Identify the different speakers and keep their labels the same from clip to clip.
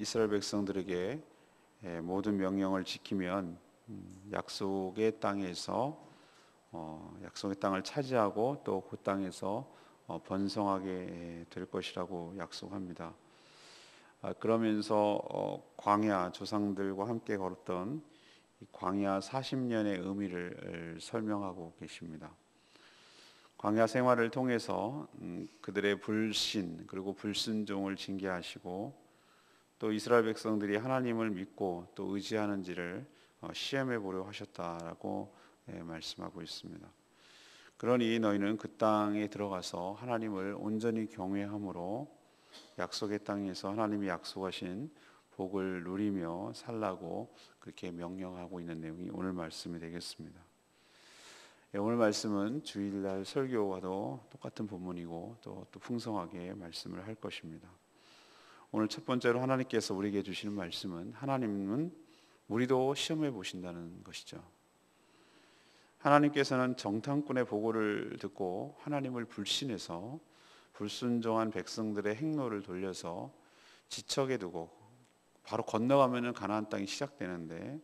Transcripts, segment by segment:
Speaker 1: 이스라엘 백성들에게 모든 명령을 지키면 약속의 땅에서 약속의 땅을 차지하고 또 그 땅에서 번성하게 될 것이라고 약속합니다. 그러면서 광야 조상들과 함께 걸었던 광야 40년의 의미를 설명하고 계십니다. 광야 생활을 통해서 그들의 불신 그리고 불순종을 징계하시고 또 이스라엘 백성들이 하나님을 믿고 또 의지하는지를 시험해 보려 하셨다라고 말씀하고 있습니다. 그러니 너희는 그 땅에 들어가서 하나님을 온전히 경외함으로 약속의 땅에서 하나님이 약속하신 복을 누리며 살라고 그렇게 명령하고 있는 내용이 오늘 말씀이 되겠습니다. 오늘 말씀은 주일날 설교와도 똑같은 본문이고 또 풍성하게 말씀을 할 것입니다. 오늘 첫 번째로 하나님께서 우리에게 주시는 말씀은 하나님은 우리도 시험해 보신다는 것이죠. 하나님께서는 정탐꾼의 보고를 듣고 하나님을 불신해서 불순종한 백성들의 행로를 돌려서 지척에 두고 바로 건너가면 가나안 땅이 시작되는데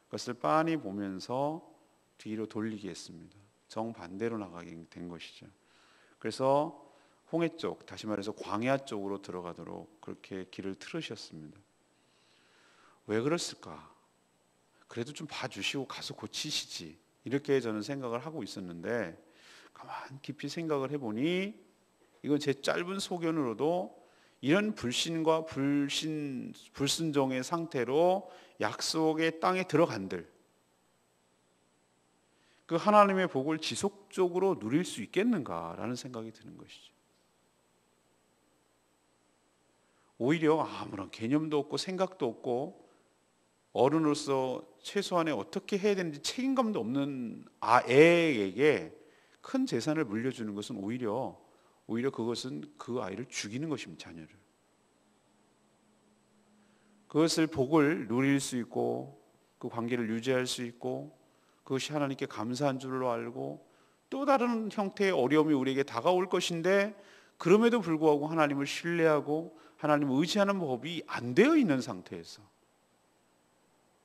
Speaker 1: 그것을 빤히 보면서 뒤로 돌리게 했습니다. 정반대로 나가게 된 것이죠. 그래서 홍해 쪽, 다시 말해서 광야 쪽으로 들어가도록 그렇게 길을 틀으셨습니다. 왜 그랬을까? 그래도 좀 봐주시고 가서 고치시지, 이렇게 저는 생각을 하고 있었는데 가만 깊이 생각을 해보니 이건 제 짧은 소견으로도 이런 불신과 불순종의 상태로 약속의 땅에 들어간들 그 하나님의 복을 지속적으로 누릴 수 있겠는가라는 생각이 드는 것이죠. 오히려 아무런 개념도 없고 생각도 없고 어른으로서 최소한의 어떻게 해야 되는지 책임감도 없는 애에게 큰 재산을 물려주는 것은 오히려 그것은 그 아이를 죽이는 것입니다. 자녀를. 그것을 복을 누릴 수 있고 그 관계를 유지할 수 있고 그것이 하나님께 감사한 줄로 알고 또 다른 형태의 어려움이 우리에게 다가올 것인데 그럼에도 불구하고 하나님을 신뢰하고 하나님을 의지하는 법이 안 되어 있는 상태에서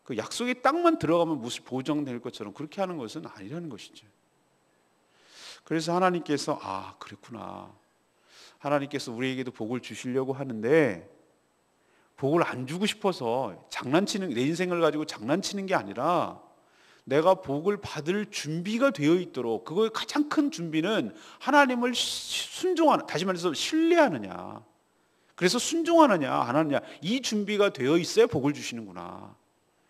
Speaker 1: 그 약속의 땅만 들어가면 무엇이 보장될 것처럼 그렇게 하는 것은 아니라는 것이죠. 그래서 하나님께서 그랬구나. 하나님께서 우리에게도 복을 주시려고 하는데 복을 안 주고 싶어서 내 인생을 가지고 장난치는 게 아니라 내가 복을 받을 준비가 되어 있도록 그거의 가장 큰 준비는 하나님을 순종하는, 다시 말해서 신뢰하느냐, 그래서 순종하느냐 안 하느냐, 이 준비가 되어 있어야 복을 주시는구나,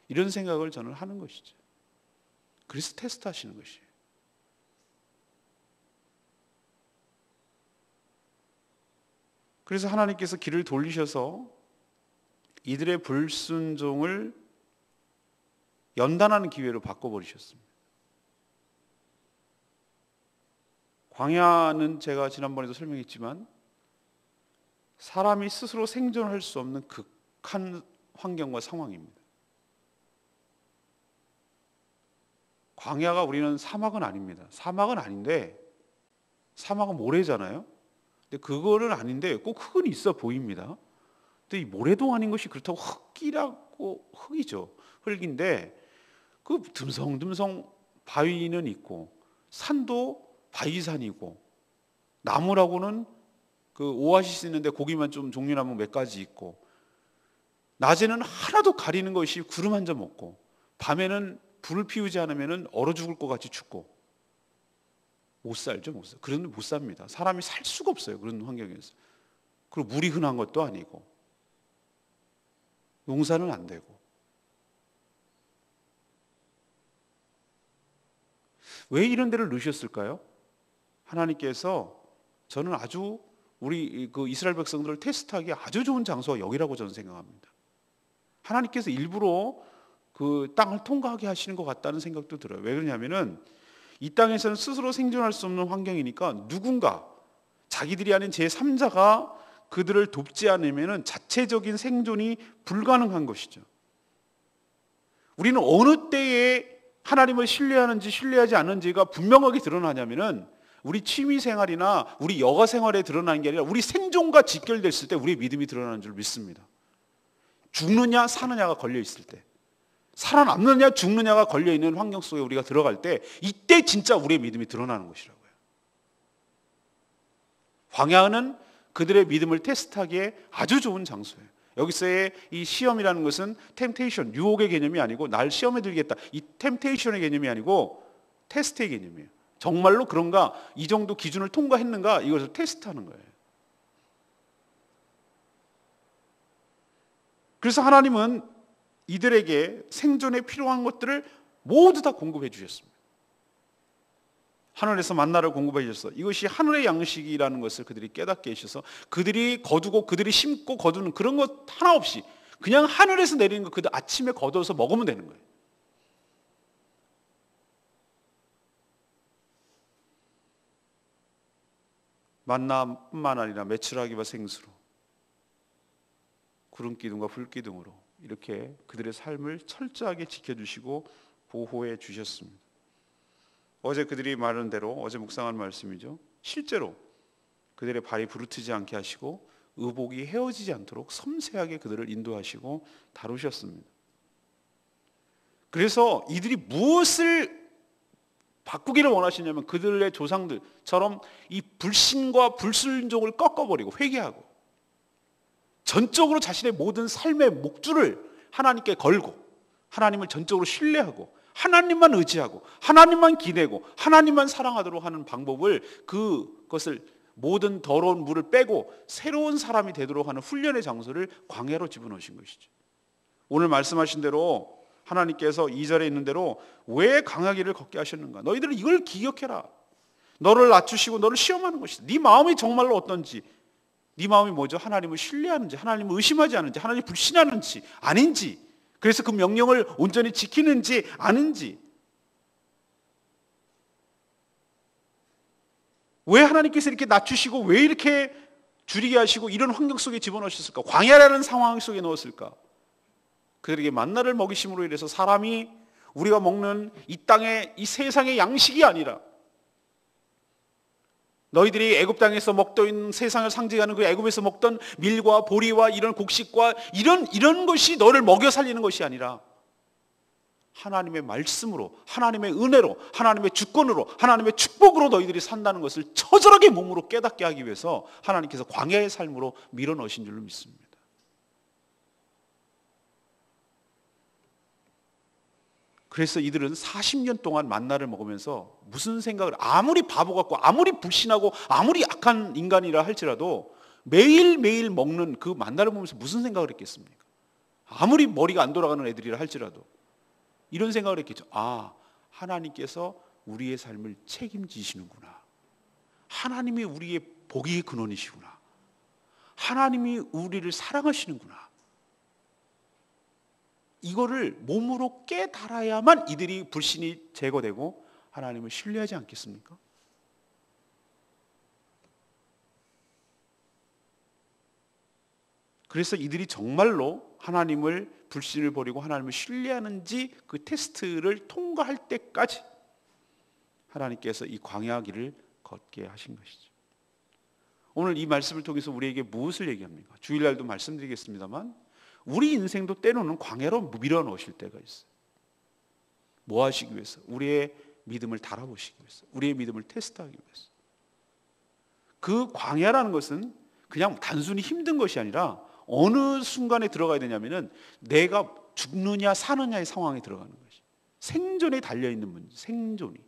Speaker 1: 이런 생각을 저는 하는 것이죠. 그래서 테스트 하시는 것이에요. 그래서 하나님께서 길을 돌리셔서 이들의 불순종을 연단하는 기회로 바꿔버리셨습니다. 광야는 제가 지난번에도 설명했지만 사람이 스스로 생존할 수 없는 극한 환경과 상황입니다. 광야가 우리는 사막은 아닙니다. 사막은 아닌데 사막은 모래잖아요. 근데 그거는 아닌데 꼭 흙은 있어 보입니다. 근데 이 모래도 아닌 것이 그렇다고 흙이죠. 흙인데 그 듬성듬성 바위는 있고 산도 바위산이고 나무라고는 그 오아시스 있는데 고기만 좀 종류나무 몇 가지 있고 낮에는 하나도 가리는 것이 구름 한 점 없고 밤에는 불을 피우지 않으면 얼어 죽을 것 같이 춥고 못 살죠. 그런 못 삽니다. 사람이 살 수가 없어요. 그런 환경에서. 그리고 물이 흔한 것도 아니고 농사는 안 되고. 왜 이런 데를 넣으셨을까요? 하나님께서 저는 아주 우리 그 이스라엘 백성들을 테스트하기 아주 좋은 장소가 여기라고 저는 생각합니다. 하나님께서 일부러 그 땅을 통과하게 하시는 것 같다는 생각도 들어요. 왜 그러냐면은 이 땅에서는 스스로 생존할 수 없는 환경이니까 누군가 자기들이 아닌 제3자가 그들을 돕지 않으면 자체적인 생존이 불가능한 것이죠. 우리는 어느 때에 하나님을 신뢰하는지 신뢰하지 않는지가 분명하게 드러나냐면은 우리 취미 생활이나 우리 여가 생활에 드러나는 게 아니라 우리 생존과 직결됐을 때 우리의 믿음이 드러나는 줄 믿습니다. 죽느냐 사느냐가 걸려 있을 때, 살아남느냐 죽느냐가 걸려 있는 환경 속에 우리가 들어갈 때, 이때 진짜 우리의 믿음이 드러나는 것이라고요. 광야는 그들의 믿음을 테스트하기에 아주 좋은 장소예요. 여기서의 이 시험이라는 것은 템테이션, 유혹의 개념이 아니고 날 시험에 들겠다, 이 템테이션의 개념이 아니고 테스트의 개념이에요. 정말로 그런가, 이 정도 기준을 통과했는가, 이것을 테스트하는 거예요. 그래서 하나님은 이들에게 생존에 필요한 것들을 모두 다 공급해 주셨습니다. 하늘에서 만나를 공급해 주셔서 이것이 하늘의 양식이라는 것을 그들이 깨닫게 해주셔서 그들이 거두고 그들이 심고 거두는 그런 것 하나 없이 그냥 하늘에서 내리는 거 그들 아침에 거둬서 먹으면 되는 거예요. 만나뿐만 아니라 메추라기와 생수로, 구름 기둥과 불 기둥으로 이렇게 그들의 삶을 철저하게 지켜주시고 보호해 주셨습니다. 어제 그들이 말한 대로, 어제 묵상한 말씀이죠. 실제로 그들의 발이 부르트지 않게 하시고 의복이 헤어지지 않도록 섬세하게 그들을 인도하시고 다루셨습니다. 그래서 이들이 무엇을 바꾸기를 원하시냐면 그들의 조상들처럼 이 불신과 불순종을 꺾어버리고 회개하고 전적으로 자신의 모든 삶의 목줄을 하나님께 걸고 하나님을 전적으로 신뢰하고 하나님만 의지하고 하나님만 기대고 하나님만 사랑하도록 하는 방법을, 그것을 모든 더러운 물을 빼고 새로운 사람이 되도록 하는 훈련의 장소를 광야로 집어넣으신 것이죠. 오늘 말씀하신 대로 하나님께서 2절에 있는 대로 왜 강하기를 걷게 하셨는가? 너희들은 이걸 기억해라. 너를 낮추시고 너를 시험하는 것이다. 네 마음이 정말로 어떤지, 네 마음이 뭐죠? 하나님을 신뢰하는지, 하나님을 의심하지 않는지, 하나님을 불신하는지 아닌지, 그래서 그 명령을 온전히 지키는지 아닌지, 왜 하나님께서 이렇게 낮추시고 왜 이렇게 줄이게 하시고 이런 환경 속에 집어넣으셨을까? 광야라는 상황 속에 넣었을까? 그들에게 만나를 먹이심으로 인해서 사람이 우리가 먹는 이 땅의 이 세상의 양식이 아니라 너희들이 애굽 땅에서 먹던 있는 세상을 상징하는 그 애굽에서 먹던 밀과 보리와 이런 곡식과 이런 것이 너를 먹여 살리는 것이 아니라 하나님의 말씀으로, 하나님의 은혜로, 하나님의 주권으로, 하나님의 축복으로 너희들이 산다는 것을 처절하게 몸으로 깨닫게 하기 위해서 하나님께서 광야의 삶으로 밀어넣으신 줄로 믿습니다. 그래서 이들은 40년 동안 만나를 먹으면서 무슨 생각을, 아무리 바보 같고 아무리 불신하고 아무리 악한 인간이라 할지라도 매일매일 먹는 그 만나를 보면서 무슨 생각을 했겠습니까? 아무리 머리가 안 돌아가는 애들이라 할지라도 이런 생각을 했겠죠. 아, 하나님께서 우리의 삶을 책임지시는구나. 하나님이 우리의 복의 근원이시구나. 하나님이 우리를 사랑하시는구나. 이거를 몸으로 깨달아야만 이들이 불신이 제거되고 하나님을 신뢰하지 않겠습니까? 그래서 이들이 정말로 하나님을, 불신을 버리고 하나님을 신뢰하는지 그 테스트를 통과할 때까지 하나님께서 이 광야 길을 걷게 하신 것이죠. 오늘 이 말씀을 통해서 우리에게 무엇을 얘기합니까? 주일날도 말씀드리겠습니다만 우리 인생도 때로는 광야로 밀어넣으실 때가 있어요. 뭐 하시기 위해서? 우리의 믿음을 달아보시기 위해서, 우리의 믿음을 테스트하기 위해서. 그 광야라는 것은 그냥 단순히 힘든 것이 아니라 어느 순간에 들어가야 되냐면은 내가 죽느냐 사느냐의 상황에 들어가는 것이, 생존에 달려있는 문제, 생존이.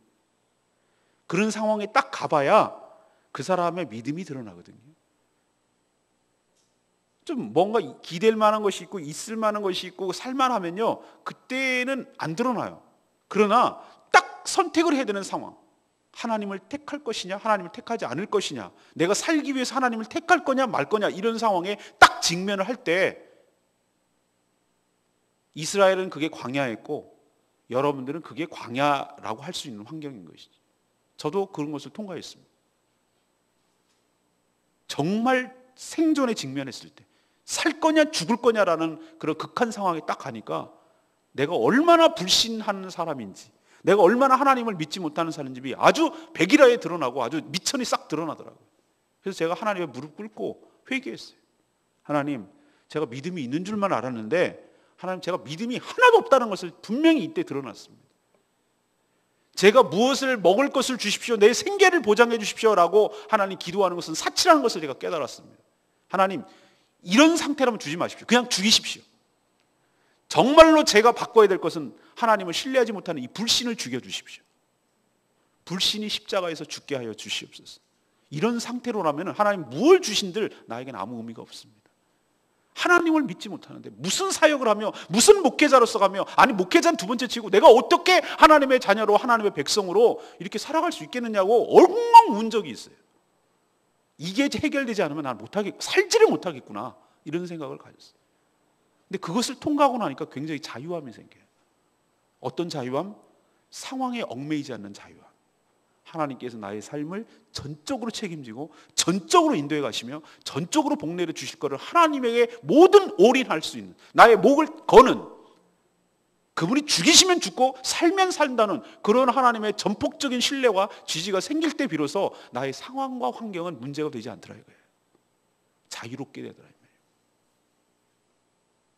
Speaker 1: 그런 상황에 딱 가봐야 그 사람의 믿음이 드러나거든요. 좀 뭔가 기댈 만한 것이 있고 있을 만한 것이 있고 살만하면요, 그때는 안 드러나요. 그러나 딱 선택을 해야 되는 상황, 하나님을 택할 것이냐 하나님을 택하지 않을 것이냐, 내가 살기 위해서 하나님을 택할 거냐 말 거냐, 이런 상황에 딱 직면을 할 때 이스라엘은 그게 광야였고 여러분들은 그게 광야라고 할 수 있는 환경인 것이죠. 저도 그런 것을 통과했습니다. 정말 생존에 직면했을 때, 살 거냐 죽을 거냐라는 그런 극한 상황에 딱 가니까 내가 얼마나 불신하는 사람인지, 내가 얼마나 하나님을 믿지 못하는 사람인지 아주 백일화에 드러나고 아주 미천이 싹 드러나더라고요. 그래서 제가 하나님의 무릎 꿇고 회개했어요. 하나님, 제가 믿음이 있는 줄만 알았는데 하나님, 제가 믿음이 하나도 없다는 것을 분명히 이때 드러났습니다. 제가 무엇을 먹을 것을 주십시오, 내 생계를 보장해 주십시오라고 하나님 기도하는 것은 사치라는 것을 제가 깨달았습니다. 하나님, 이런 상태라면 주지 마십시오. 그냥 죽이십시오. 정말로 제가 바꿔야 될 것은 하나님을 신뢰하지 못하는 이 불신을 죽여주십시오. 불신이 십자가에서 죽게 하여 주시옵소서. 이런 상태로라면 하나님 무엇 주신들 나에게는 아무 의미가 없습니다. 하나님을 믿지 못하는데 무슨 사역을 하며 무슨 목회자로서 가며, 아니 목회자는 두 번째 치고 내가 어떻게 하나님의 자녀로 하나님의 백성으로 이렇게 살아갈 수 있겠느냐고 엉엉 운 적이 있어요. 이게 해결되지 않으면 난 살지를 못하겠구나, 이런 생각을 가졌어요. 근데 그것을 통과하고 나니까 굉장히 자유함이 생겨요. 어떤 자유함? 상황에 얽매이지 않는 자유함. 하나님께서 나의 삶을 전적으로 책임지고 전적으로 인도해 가시며 전적으로 복내려 주실 것을 하나님에게 모든 올인할 수 있는, 나의 목을 거는, 그분이 죽이시면 죽고 살면 산다는 그런 하나님의 전폭적인 신뢰와 지지가 생길 때 비로소 나의 상황과 환경은 문제가 되지 않더라 이거예요. 자유롭게 되더라 이 말이에요.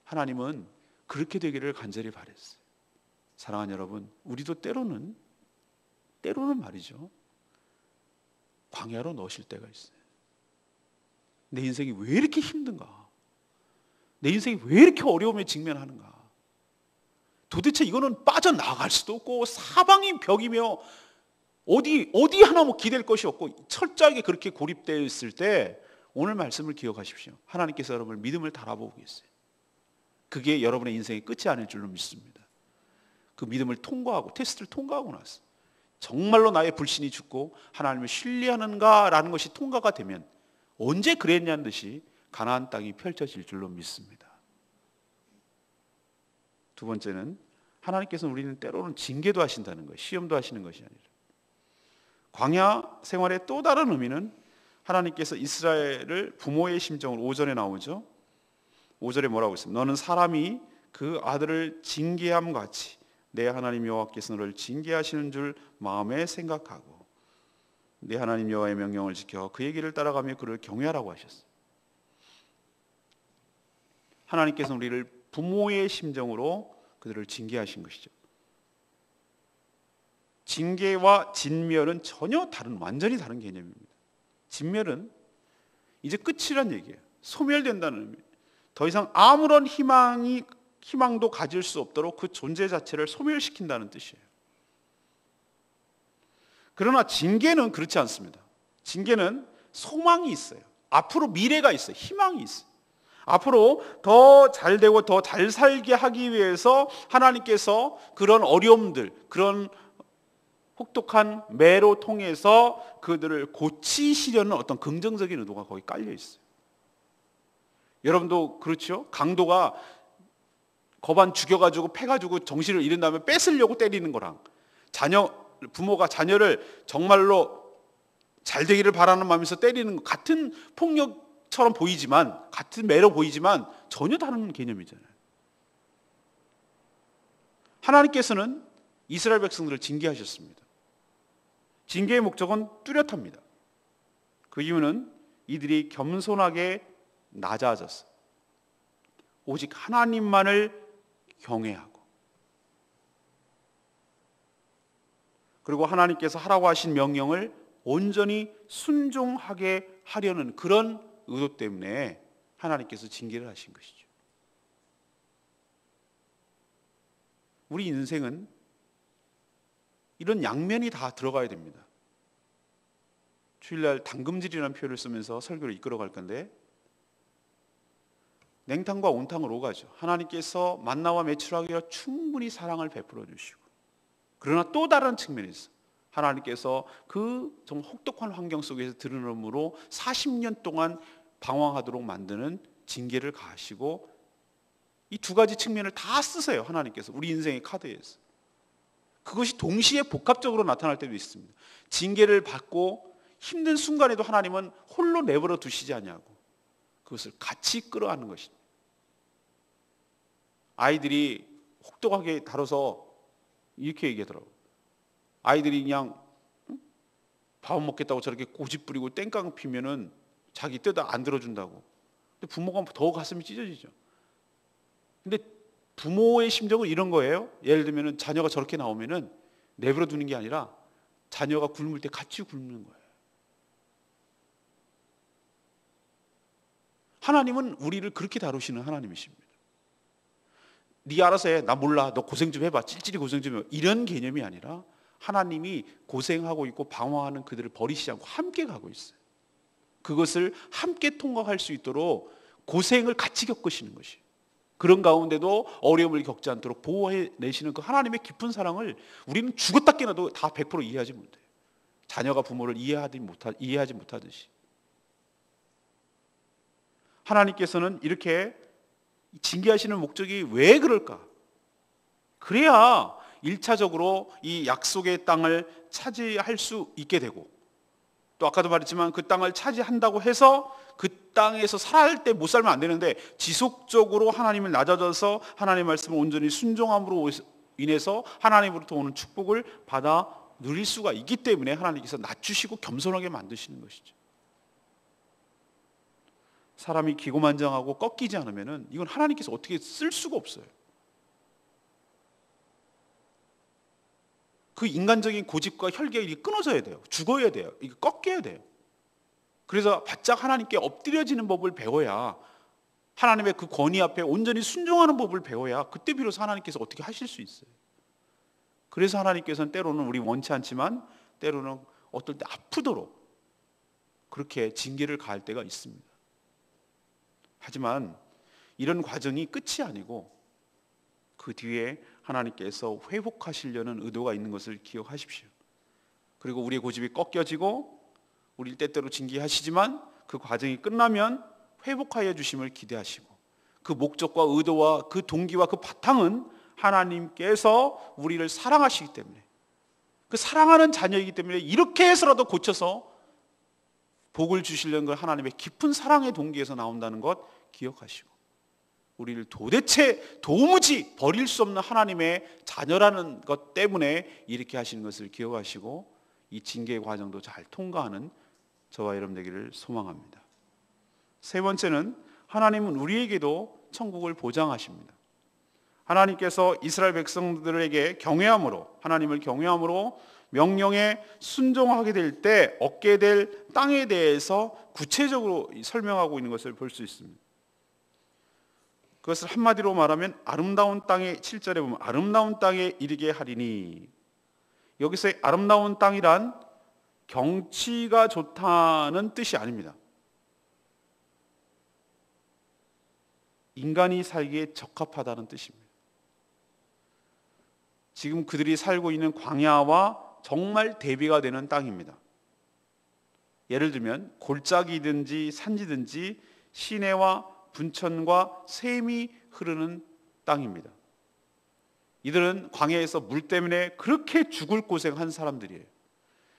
Speaker 1: 하나님은 그렇게 되기를 간절히 바랬어요. 사랑하는 여러분, 우리도 때로는 말이죠, 광야로 넣으실 때가 있어요. 내 인생이 왜 이렇게 힘든가? 내 인생이 왜 이렇게 어려움에 직면하는가? 도대체 이거는 빠져나갈 수도 없고 사방이 벽이며 어디 하나 뭐 기댈 것이 없고 철저하게 그렇게 고립되어 있을 때, 오늘 말씀을 기억하십시오. 하나님께서 여러분을 믿음을 달아보고 계세요. 그게 여러분의 인생의 끝이 아닐 줄로 믿습니다. 그 믿음을 통과하고 테스트를 통과하고 나서 정말로 나의 불신이 죽고 하나님을 신뢰하는가라는 것이 통과가 되면 언제 그랬냐는 듯이 가나안 땅이 펼쳐질 줄로 믿습니다. 두 번째는, 하나님께서는 우리는 때로는 징계도 하신다는 것, 시험도 하시는 것이 아니라, 광야 생활의 또 다른 의미는 하나님께서 이스라엘을 부모의 심정으로, 5절에 나오죠. 5절에 뭐라고 했습니까? 너는 사람이 그 아들을 징계함 같이 내 하나님 여호와께서 너를 징계하시는 줄 마음에 생각하고 내 하나님 여호와의 명령을 지켜 그의 길을 따라가며 그를 경외하라고 하셨어요. 하나님께서는 우리를 부모의 심정으로 그들을 징계하신 것이죠. 징계와 진멸은 전혀 다른, 완전히 다른 개념입니다. 진멸은 이제 끝이란 얘기예요. 소멸된다는 의미예요. 더 이상 아무런 희망도 가질 수 없도록 그 존재 자체를 소멸시킨다는 뜻이에요. 그러나 징계는 그렇지 않습니다. 징계는 소망이 있어요. 앞으로 미래가 있어요. 희망이 있어요. 앞으로 더 잘되고 더 잘 살게 하기 위해서 하나님께서 그런 어려움들, 그런 혹독한 매로 통해서 그들을 고치시려는 어떤 긍정적인 의도가 거기 깔려 있어요. 여러분도 그렇죠? 강도가 거반 죽여가지고 패가지고 정신을 잃은 다음에 뺏으려고 때리는 거랑, 부모가 자녀를 정말로 잘 되기를 바라는 마음에서 때리는 것, 같은 폭력처럼 보이지만, 같은 매로 보이지만 전혀 다른 개념이잖아요. 하나님께서는 이스라엘 백성들을 징계하셨습니다. 징계의 목적은 뚜렷합니다. 그 이유는 이들이 겸손하게 낮아졌어요. 오직 하나님만을 경외하고, 그리고 하나님께서 하라고 하신 명령을 온전히 순종하게 하려는 그런 의도 때문에 하나님께서 징계를 하신 것이죠. 우리 인생은 이런 양면이 다 들어가야 됩니다. 주일날 당금질이라는 표현을 쓰면서 설교를 이끌어갈 건데, 냉탕과 온탕을 오가죠. 하나님께서 만나와 메추라기로 충분히 사랑을 베풀어 주시고, 그러나 또 다른 측면에서 하나님께서 그 좀 혹독한 환경 속에서 드러남으로 40년 동안 방황하도록 만드는 징계를 가하시고, 이 두 가지 측면을 다 쓰세요. 하나님께서 우리 인생의 카드에서. 그것이 동시에 복합적으로 나타날 때도 있습니다. 징계를 받고 힘든 순간에도 하나님은 홀로 내버려 두시지 아니하고 그것을 같이 끌어안는 것입니다. 아이들이 혹독하게 다뤄서 이렇게 얘기하더라고요. 아이들이 그냥 밥 먹겠다고 저렇게 고집 부리고 땡깡 피면은 자기 뜻 안 들어준다고. 근데 부모가 더 가슴이 찢어지죠. 근데 부모의 심정은 이런 거예요. 예를 들면 자녀가 저렇게 나오면은 내버려 두는 게 아니라 자녀가 굶을 때 같이 굶는 거예요. 하나님은 우리를 그렇게 다루시는 하나님이십니다. 네 알아서 해. 나 몰라. 너 고생 좀 해봐. 찔찔이 고생 좀 해봐. 이런 개념이 아니라 하나님이 고생하고 있고 방황하는 그들을 버리시지 않고 함께 가고 있어요. 그것을 함께 통과할 수 있도록 고생을 같이 겪으시는 것이에요. 그런 가운데도 어려움을 겪지 않도록 보호해내시는 그 하나님의 깊은 사랑을 우리는 죽었다 깨어나도 다 100% 이해하지 못해요. 자녀가 부모를 이해하지 못하듯이. 하나님께서는 이렇게 징계하시는 목적이 왜 그럴까? 그래야 1차적으로 이 약속의 땅을 차지할 수 있게 되고, 또 아까도 말했지만 그 땅을 차지한다고 해서 그 땅에서 살아갈 때 못 살면 안 되는데 지속적으로 하나님을 낮아져서 하나님의 말씀을 온전히 순종함으로 인해서 하나님으로부터 오는 축복을 받아 누릴 수가 있기 때문에 하나님께서 낮추시고 겸손하게 만드시는 것이죠. 사람이 기고만장하고 꺾이지 않으면 이건 하나님께서 어떻게 쓸 수가 없어요. 그 인간적인 고집과 혈기가 끊어져야 돼요. 죽어야 돼요. 이게 꺾여야 돼요. 그래서 바짝 하나님께 엎드려지는 법을 배워야, 하나님의 그 권위 앞에 온전히 순종하는 법을 배워야 그때 비로소 하나님께서 어떻게 하실 수 있어요. 그래서 하나님께서는 때로는 우리 원치 않지만 때로는 어떨 때 아프도록 그렇게 징계를 가할 때가 있습니다. 하지만 이런 과정이 끝이 아니고 그 뒤에 하나님께서 회복하시려는 의도가 있는 것을 기억하십시오. 그리고 우리의 고집이 꺾여지고 우리를 때때로 징계하시지만 그 과정이 끝나면 회복하여 주심을 기대하시고, 그 목적과 의도와 그 동기와 그 바탕은 하나님께서 우리를 사랑하시기 때문에, 그 사랑하는 자녀이기 때문에 이렇게 해서라도 고쳐서 복을 주시려는 걸 하나님의 깊은 사랑의 동기에서 나온다는 것 기억하시고, 우리를 도무지 버릴 수 없는 하나님의 자녀라는 것 때문에 이렇게 하시는 것을 기억하시고 이 징계의 과정도 잘 통과하는 저와 여러분 되기를 소망합니다. 세 번째는 하나님은 우리에게도 천국을 보장하십니다. 하나님께서 이스라엘 백성들에게 하나님을 경외함으로 명령에 순종하게 될 때 얻게 될 땅에 대해서 구체적으로 설명하고 있는 것을 볼 수 있습니다. 그것을 한마디로 말하면 아름다운 땅에, 7절에 보면 아름다운 땅에 이르게 하리니, 여기서의 아름다운 땅이란 경치가 좋다는 뜻이 아닙니다. 인간이 살기에 적합하다는 뜻입니다. 지금 그들이 살고 있는 광야와 정말 대비가 되는 땅입니다. 예를 들면 골짜기든지 산지든지 시내와 분천과 샘이 흐르는 땅입니다. 이들은 광야에서 물 때문에 그렇게 죽을 고생한 사람들이에요.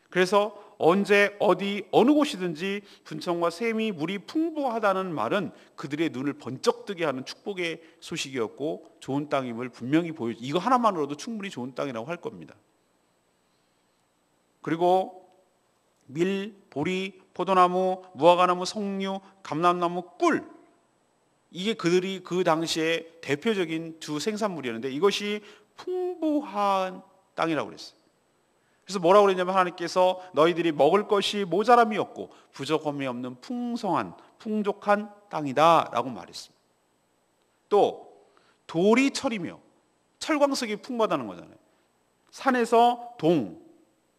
Speaker 1: 그래서 언제 어디 어느 곳이든지 분천과 샘이 물이 풍부하다는 말은 그들의 눈을 번쩍 뜨게 하는 축복의 소식이었고 좋은 땅임을 분명히 보여줘. 이거 하나만으로도 충분히 좋은 땅이라고 할 겁니다. 그리고 밀, 보리, 포도나무, 무화과나무, 석류, 감람나무, 꿀, 이게 그들이 그 당시에 대표적인 두 생산물이었는데 이것이 풍부한 땅이라고 그랬어요. 그래서 뭐라고 그랬냐면 하나님께서 너희들이 먹을 것이 모자람이 없고 부족함이 없는 풍족한 땅이다 라고 말했습니다. 또 돌이 철이며 철광석이 풍부하다는 거잖아요. 산에서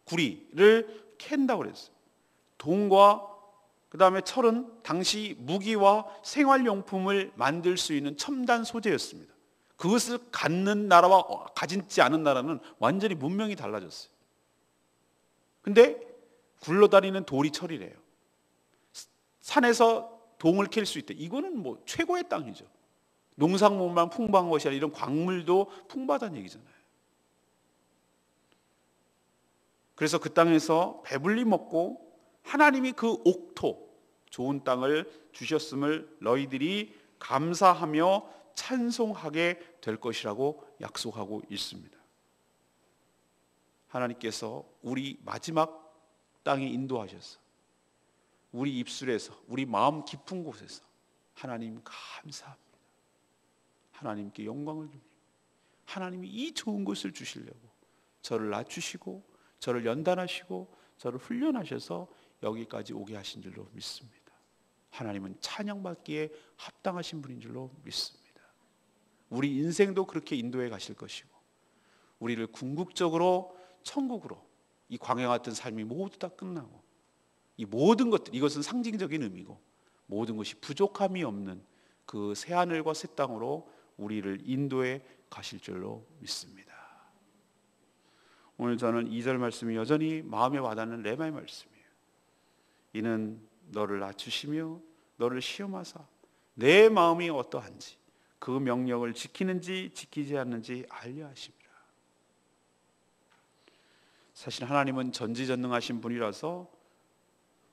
Speaker 1: 구리를 캔다고 그랬어요. 동과 그 다음에 철은 당시 무기와 생활용품을 만들 수 있는 첨단 소재였습니다. 그것을 갖는 나라와 가지지 않은 나라는 완전히 문명이 달라졌어요. 근데 굴러다니는 돌이 철이래요. 산에서 동을 캘 수 있대. 이거는 뭐 최고의 땅이죠. 농산물만 풍부한 것이 아니라 이런 광물도 풍부하다는 얘기잖아요. 그래서 그 땅에서 배불리 먹고 하나님이 그 옥토, 좋은 땅을 주셨음을 너희들이 감사하며 찬송하게 될 것이라고 약속하고 있습니다. 하나님께서 우리 마지막 땅에 인도하셔서 우리 입술에서, 우리 마음 깊은 곳에서 하나님 감사합니다. 하나님께 영광을 돌립니다. 하나님이 이 좋은 것을 주시려고 저를 낮추시고 저를 연단하시고 저를 훈련하셔서 여기까지 오게 하신 줄로 믿습니다. 하나님은 찬양받기에 합당하신 분인 줄로 믿습니다. 우리 인생도 그렇게 인도해 가실 것이고 우리를 궁극적으로 천국으로, 이 광야 같은 삶이 모두 다 끝나고 이 모든 것들, 이것은 상징적인 의미고 모든 것이 부족함이 없는 그 새하늘과 새 땅으로 우리를 인도해 가실 줄로 믿습니다. 오늘 저는 2절 말씀이 여전히 마음에 와닿는 레마의 말씀이에요. 이는 너를 낮추시며 너를 시험하사 내 마음이 어떠한지 그 명령을 지키는지 지키지 않는지 알려 하심이라. 사실 하나님은 전지전능하신 분이라서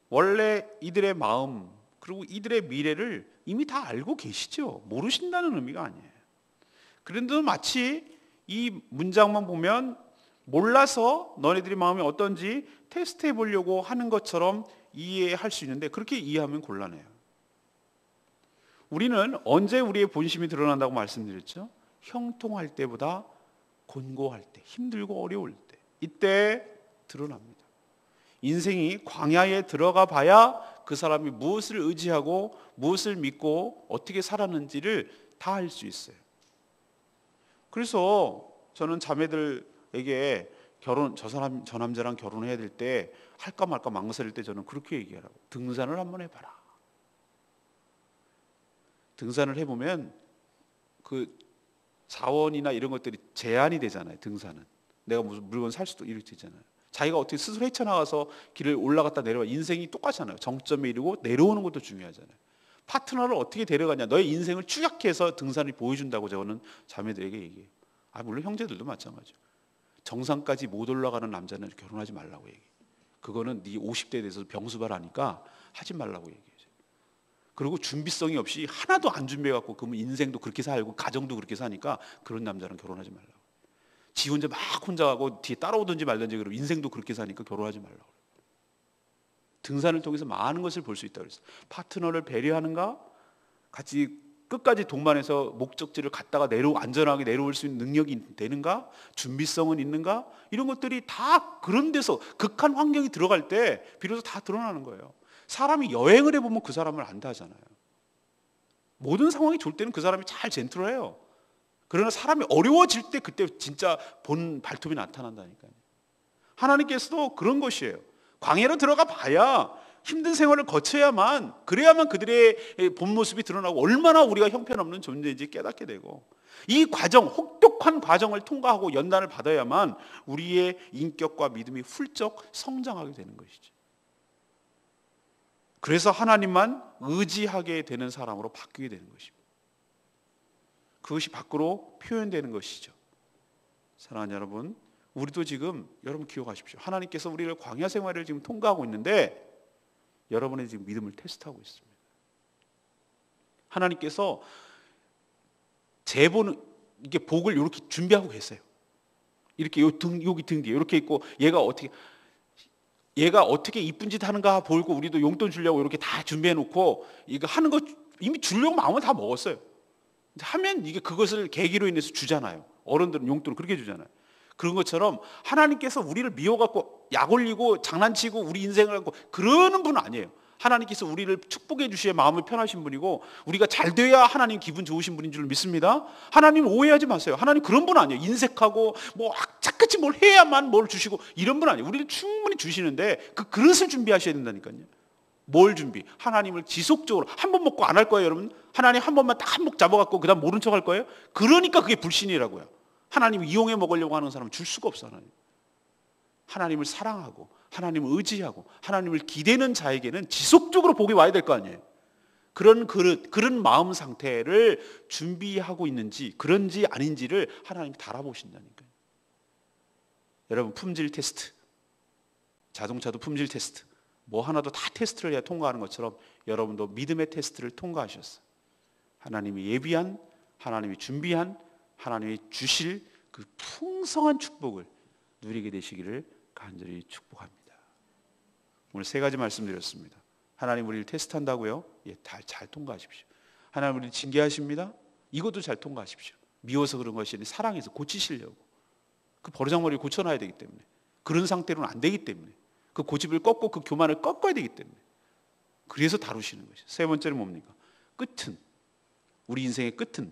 Speaker 1: 원래 이들의 마음 그리고 이들의 미래를 이미 다 알고 계시죠. 모르신다는 의미가 아니에요. 그런데도 마치 이 문장만 보면 몰라서 너네들의 마음이 어떤지 테스트해 보려고 하는 것처럼 이해할 수 있는데 그렇게 이해하면 곤란해요. 우리는 언제 우리의 본심이 드러난다고 말씀드렸죠? 형통할 때보다 곤고할 때, 힘들고 어려울 때, 이때 드러납니다. 인생이 광야에 들어가 봐야 그 사람이 무엇을 의지하고 무엇을 믿고 어떻게 살았는지를 다 알 수 있어요. 그래서 저는 자매들에게 저 남자랑 결혼해야 될 때 할까 말까 망설일 때 저는 그렇게 얘기하라고. 등산을 한번 해봐라. 등산을 해보면 그 자원이나 이런 것들이 제한이 되잖아요. 등산은 내가 무슨 물건 살 수도 이렇게 되잖아요. 자기가 어떻게 스스로 헤쳐나가서 길을 올라갔다 내려와. 인생이 똑같잖아요. 정점에 이르고 내려오는 것도 중요하잖아요. 파트너를 어떻게 데려가냐, 너의 인생을 축약해서 등산을 보여준다고 저는 자매들에게 얘기해요. 물론 형제들도 마찬가지죠. 정상까지 못 올라가는 남자는 결혼하지 말라고 얘기해요. 그거는 네 50대에 대해서 병수발하니까 하지 말라고 얘기해요. 그리고 준비성이 없이 하나도 안 준비해갖고 그러면 인생도 그렇게 살고 가정도 그렇게 사니까 그런 남자랑 결혼하지 말라고. 지 혼자 막 혼자 하고 뒤에 따라오든지 말든지 그러고 인생도 그렇게 사니까 결혼하지 말라고. 등산을 통해서 많은 것을 볼 수 있다고 그랬어요. 파트너를 배려하는가? 같이 끝까지 동반해서 목적지를 갔다가 안전하게 내려올 수 있는 능력이 되는가? 준비성은 있는가? 이런 것들이 다 그런 데서 극한 환경이 들어갈 때 비로소 다 드러나는 거예요. 사람이 여행을 해보면 그 사람을 안다 하잖아요. 모든 상황이 좋을 때는 그 사람이 잘 젠틀해요. 그러나 사람이 어려워질 때 그때 진짜 본 발톱이 나타난다니까요. 하나님께서도 그런 것이에요. 광야로 들어가 봐야 힘든 생활을 거쳐야만, 그래야만 그들의 본 모습이 드러나고 얼마나 우리가 형편없는 존재인지 깨닫게 되고, 이 과정, 혹독한 과정을 통과하고 연단을 받아야만 우리의 인격과 믿음이 훌쩍 성장하게 되는 것이죠. 그래서 하나님만 의지하게 되는 사람으로 바뀌게 되는 것입니다. 그것이 밖으로 표현되는 것이죠. 사랑하는 여러분, 우리도 지금 여러분 기억하십시오. 하나님께서 우리를 광야 생활을 지금 통과하고 있는데 여러분의 지금 믿음을 테스트하고 있습니다. 하나님께서 제보는 이게 복을 이렇게 준비하고 계세요. 이렇게 여기 등 뒤에 이렇게 있고 얘가 어떻게 이쁜 짓 하는가 보고 우리도 용돈 주려고 이렇게 다 준비해 놓고 이거 하는 거 이미 주려고 마음을 다 먹었어요. 하면 이게 그것을 계기로 인해서 주잖아요. 어른들은 용돈을 그렇게 주잖아요. 그런 것처럼 하나님께서 우리를 미워갖고 약 올리고 장난치고 우리 인생을 갖고 그러는 분은 아니에요. 하나님께서 우리를 축복해 주시에 마음이 편하신 분이고 우리가 잘 돼야 하나님 기분 좋으신 분인 줄 믿습니다. 하나님 오해하지 마세요. 하나님 그런 분 아니에요. 인색하고 뭐 악착같이 뭘 해야만 뭘 주시고 이런 분 아니에요. 우리를 충분히 주시는데 그 그릇을 준비하셔야 된다니까요. 뭘 준비? 하나님을 지속적으로 한 번 먹고 안 할 거예요, 여러분. 하나님 한 번만 딱 한 목 잡아갖고 그다음 모른 척 할 거예요. 그러니까 그게 불신이라고요. 하나님을 이용해 먹으려고 하는 사람은 줄 수가 없어. 하나님을 사랑하고 하나님을 의지하고 하나님을 기대는 자에게는 지속적으로 복이 와야 될 거 아니에요. 그런 그릇, 그런 마음 상태를 준비하고 있는지 그런지 아닌지를 하나님이 달아보신다니까요. 여러분, 품질 테스트, 자동차도 품질 테스트, 뭐 하나도 다 테스트를 해야 통과하는 것처럼 여러분도 믿음의 테스트를 통과하셨어요. 하나님이 예비한, 하나님이 준비한, 하나님이 주실 그 풍성한 축복을 누리게 되시기를 간절히 축복합니다. 오늘 세 가지 말씀드렸습니다. 하나님 우리를 테스트한다고요? 예, 잘 통과하십시오. 하나님 우리를 징계하십니다. 이것도 잘 통과하십시오. 미워서 그런 것이 아니라 사랑해서 고치시려고. 그 버르장머리를 고쳐놔야 되기 때문에, 그런 상태로는 안 되기 때문에, 그 고집을 꺾고 그 교만을 꺾어야 되기 때문에, 그래서 다루시는 것이죠. 세 번째는 뭡니까? 끝은, 우리 인생의 끝은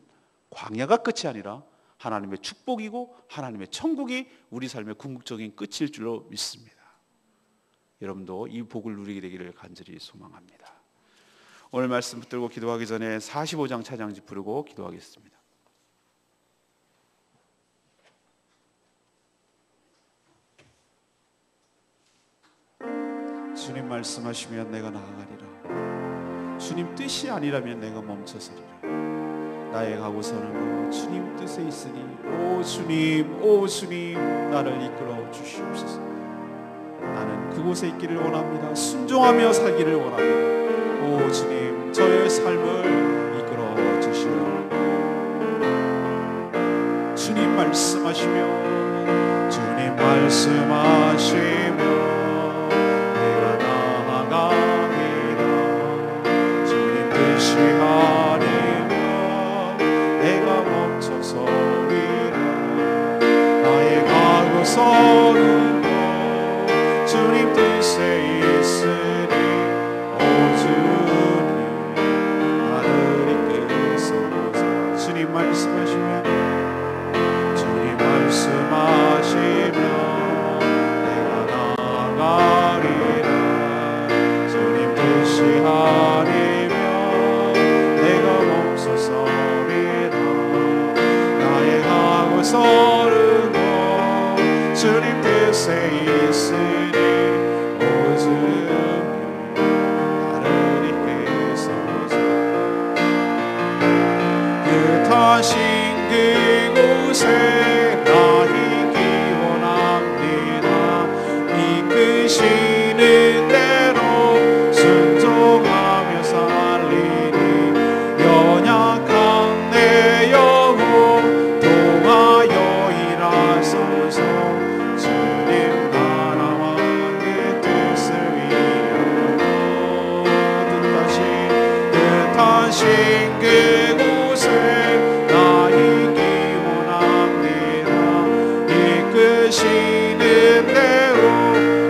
Speaker 1: 광야가 끝이 아니라 하나님의 축복이고 하나님의 천국이 우리 삶의 궁극적인 끝일 줄로 믿습니다. 여러분도 이 복을 누리게 되기를 간절히 소망합니다. 오늘 말씀 붙들고 기도하기 전에 45장 찬양지 부르고 기도하겠습니다. 주님 말씀하시면 내가 나아가리라. 주님 뜻이 아니라면 내가 멈춰서리라. 나의 가고서는 주님 뜻에 있으니 오 주님 나를 이끌어 주시옵소서. 나는 그곳에 있기를 원합니다. 순종하며 살기를 원합니다. 오 주님 저의 삶을 이끌어 주시라. 주님 말씀하시며 주님 말씀하시며 내가 나아가리라. 주님 뜻이 아니면 내가 멈춰서리라. 나의 가고서는 주님 뜻에 있으니 오 주님 나를 이끄소서. 주님 말씀하시면 내가 나아가리라. 주님 뜻이 아니면 내가 멈춰서리라. 나의 가고서는 주님 뜻에 있으니 오 주님 나를 이끄소서. 뜻하신 그곳에 나 있기 원합니다. 이끄시는 대로 순종하며 살리니 연약한 내 영혼 도와여 일하소서. 주님 나라와 그 뜻을 위하여 뜻하신 그곳에 나 있기 원합니다. 이끄시는 대로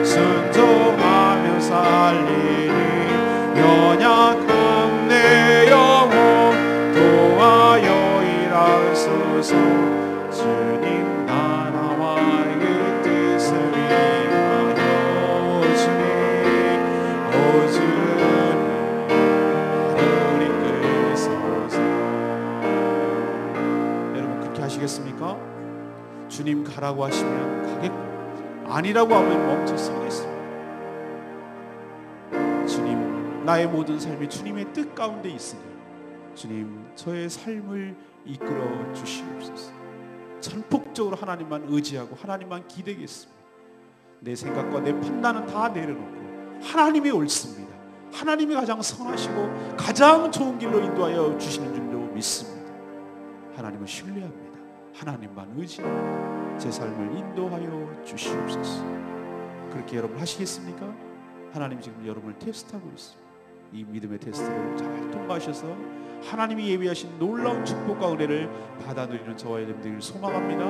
Speaker 1: 순종하며 살리니 연약한 내 영혼 도와여 일하소서. 주님 나라와 그 뜻을 위하여 주님 오 주님 나를 이끌소서. 여러분 그렇게 하시겠습니까? 주님 가라고 하시면 가겠고 아니라고 하면 멈춰 서겠습니다. 주님 나의 모든 삶이 주님의 뜻 가운데 있으니 주님 저의 삶을 이끌어 주시옵소서. 전폭적으로 하나님만 의지하고 하나님만 기대겠습니다. 내 생각과 내 판단은 다 내려놓고 하나님이 옳습니다. 하나님이 가장 선하시고 가장 좋은 길로 인도하여 주시는 줄로 믿습니다. 하나님을 신뢰합니다. 하나님만 의지하고 제 삶을 인도하여 주시옵소서. 그렇게 여러분 하시겠습니까? 하나님 지금 여러분을 테스트하고 있습니다. 이 믿음의 테스트를 잘 통과하셔서 하나님이 예비하신 놀라운 축복과 은혜를 받아 누리는 저와 여러분들을 소망합니다.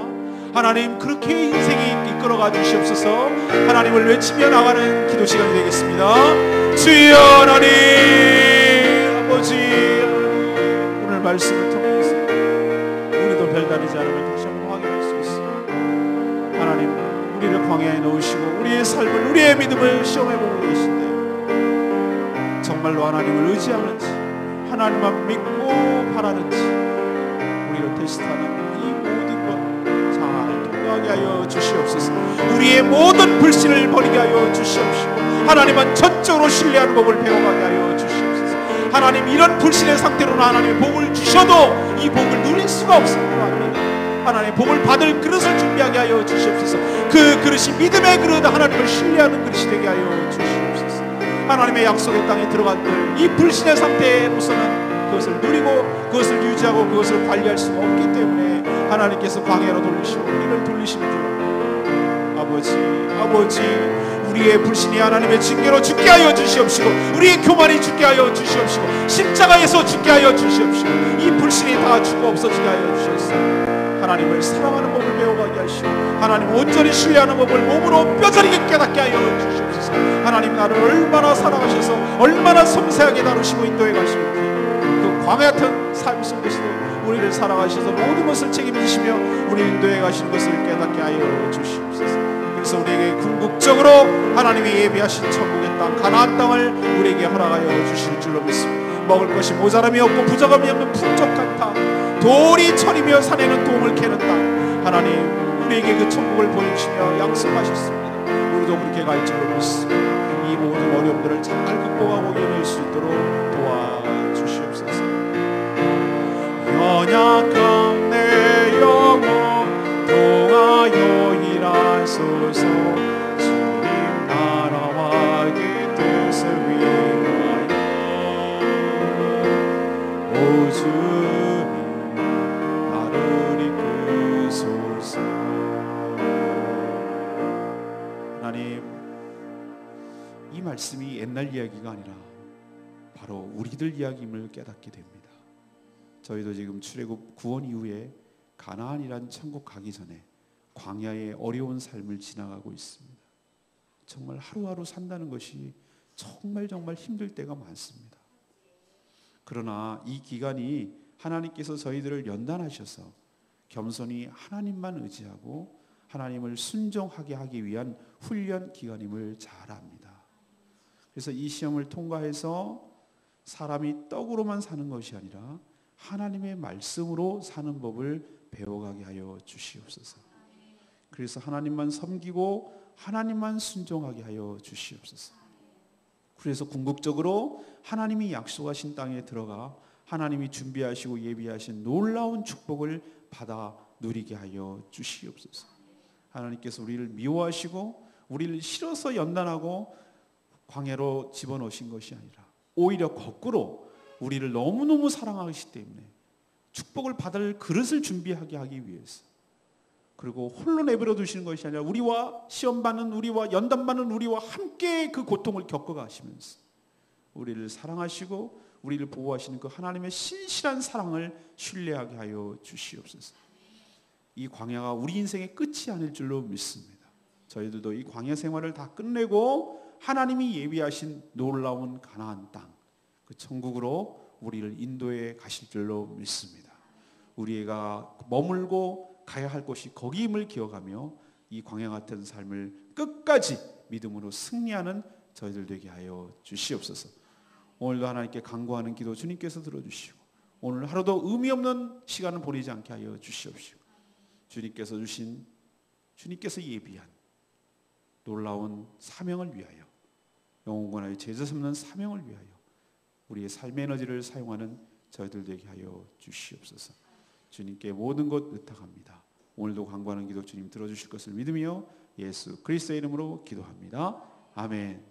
Speaker 1: 하나님 그렇게 인생이 이끌어가 주시옵소서. 하나님을 외치며 나가는 기도 시간이 되겠습니다. 주여 하나님 아버지 하나님, 오늘 말씀을 통해서 우리도 별다르지 않음을 다시 한번 확인할 수 있습니다. 하나님 우리를 광야에 놓으시고 우리의 삶을 우리의 믿음을 시험해보고 계신데 정말로 하나님을 의지하는지 하나님만 믿고 바라는지 우리를 테스트하는 이 모든 것 잘 통과하게 하여 주시옵소서. 우리의 모든 불신을 버리게 하여 주시옵시고 하나님만 전적으로 신뢰하는 법을 배워가게 하여 주시옵소서. 하나님 이런 불신의 상태로는 하나님의 복을 주셔도 이 복을 누릴 수가 없습니다. 하나님 복을 받을 그릇을 준비하게 하여 주시옵소서. 그 그릇이 믿음의 그릇 하나님을 신뢰하는 그릇이 되게 하여 주시옵소서. 하나님의 약속의 땅에 들어간들 이 불신의 상태로서는 그것을 누리고 그것을 유지하고 그것을 관리할 수가 없기 때문에 하나님께서 광야로 돌리시고 우리를 돌리시는 줄 아버지 우리의 불신이 하나님의 징계로 죽게 하여 주시옵시고, 우리의 교만이 죽게 하여 주시옵시고, 십자가에서 죽게 하여 주시옵시고, 이 불신이 다 죽고 없어지게 하여 주시옵소서. 하나님을 사랑하는 법을 배워가게 하시고, 하나님 온전히 신뢰하는 법을 몸으로 뼈저리게 깨닫게 하여 주시옵소서. 하나님 나를 얼마나 사랑하셔서 얼마나 섬세하게 다루시고 인도해 가시는지, 그 광야 같은 삶 속에서도 우리를 사랑하셔서 모든 것을 책임지시며 우리 인도해 가시는 것을 깨닫게 하여 주시옵소서. 그래서 우리에게 궁극적으로 하나님이 예비하신 천국의 땅, 가나안 땅을 우리에게 허락하여 주실 줄로 믿습니다. 먹을 것이 모자람이 없고 부족함이 없는 풍족한 땅, 돌이 철이며 산에는 동을 캐는 땅, 하나님 우리에게 그 천국을 보여주시며 약속하셨습니다. 우리도 그렇게 갈 줄로 믿습니다. 이 모든 어려움들을 잘 극복하고 이겨낼 수 있도록 도와주시옵소서. 연약한 내 영혼 동하여 일하소서. 주님 나라와 그 뜻을 위하여 오 주님 나를 이끄소서. 하나님, 이 말씀이 옛날 이야기가 아니라 바로 우리들 이야기임을 깨닫게 됩니다. 저희도 지금 출애굽 구원 이후에 가나안이란 천국 가기 전에 광야의 어려운 삶을 지나가고 있습니다. 정말 하루하루 산다는 것이 정말 힘들 때가 많습니다. 그러나 이 기간이 하나님께서 저희들을 연단하셔서 겸손히 하나님만 의지하고 하나님을 순종하게 하기 위한 훈련 기간임을 잘 압니다. 그래서 이 시험을 통과해서 사람이 떡으로만 사는 것이 아니라 하나님의 말씀으로 사는 법을 배워가게 하여 주시옵소서. 그래서 하나님만 섬기고 하나님만 순종하게 하여 주시옵소서. 그래서 궁극적으로 하나님이 약속하신 땅에 들어가 하나님이 준비하시고 예비하신 놀라운 축복을 받아 누리게 하여 주시옵소서. 하나님께서 우리를 미워하시고 우리를 싫어서 연단하고 광야로 집어넣으신 것이 아니라 오히려 거꾸로 우리를 너무너무 사랑하시기 때문에 축복을 받을 그릇을 준비하게 하기 위해서, 그리고 홀로 내버려 두시는 것이 아니라 우리와 시험받는 우리와 연단받는 우리와 함께 그 고통을 겪어가시면서 우리를 사랑하시고 우리를 보호하시는 그 하나님의 신실한 사랑을 신뢰하게 하여 주시옵소서. 이 광야가 우리 인생의 끝이 아닐 줄로 믿습니다. 저희들도 이 광야 생활을 다 끝내고 하나님이 예비하신 놀라운 가나안 땅, 그 천국으로 우리를 인도해 가실 줄로 믿습니다. 우리가 머물고 가야 할 곳이 거기임을 기억하며 이 광야 같은 삶을 끝까지 믿음으로 승리하는 저희들 되게 하여 주시옵소서. 오늘도 하나님께 간구하는 기도 주님께서 들어주시고 오늘 하루도 의미 없는 시간을 보내지 않게 하여 주시옵시고, 주님께서 예비한 놀라운 사명을 위하여, 영원하여 제자 삼는 사명을 위하여 우리의 삶의 에너지를 사용하는 저희들 되게 하여 주시옵소서. 주님께 모든 것 의탁합니다. 오늘도 간구하는 기도 주님 들어주실 것을 믿으며 예수 그리스도의 이름으로 기도합니다. 아멘.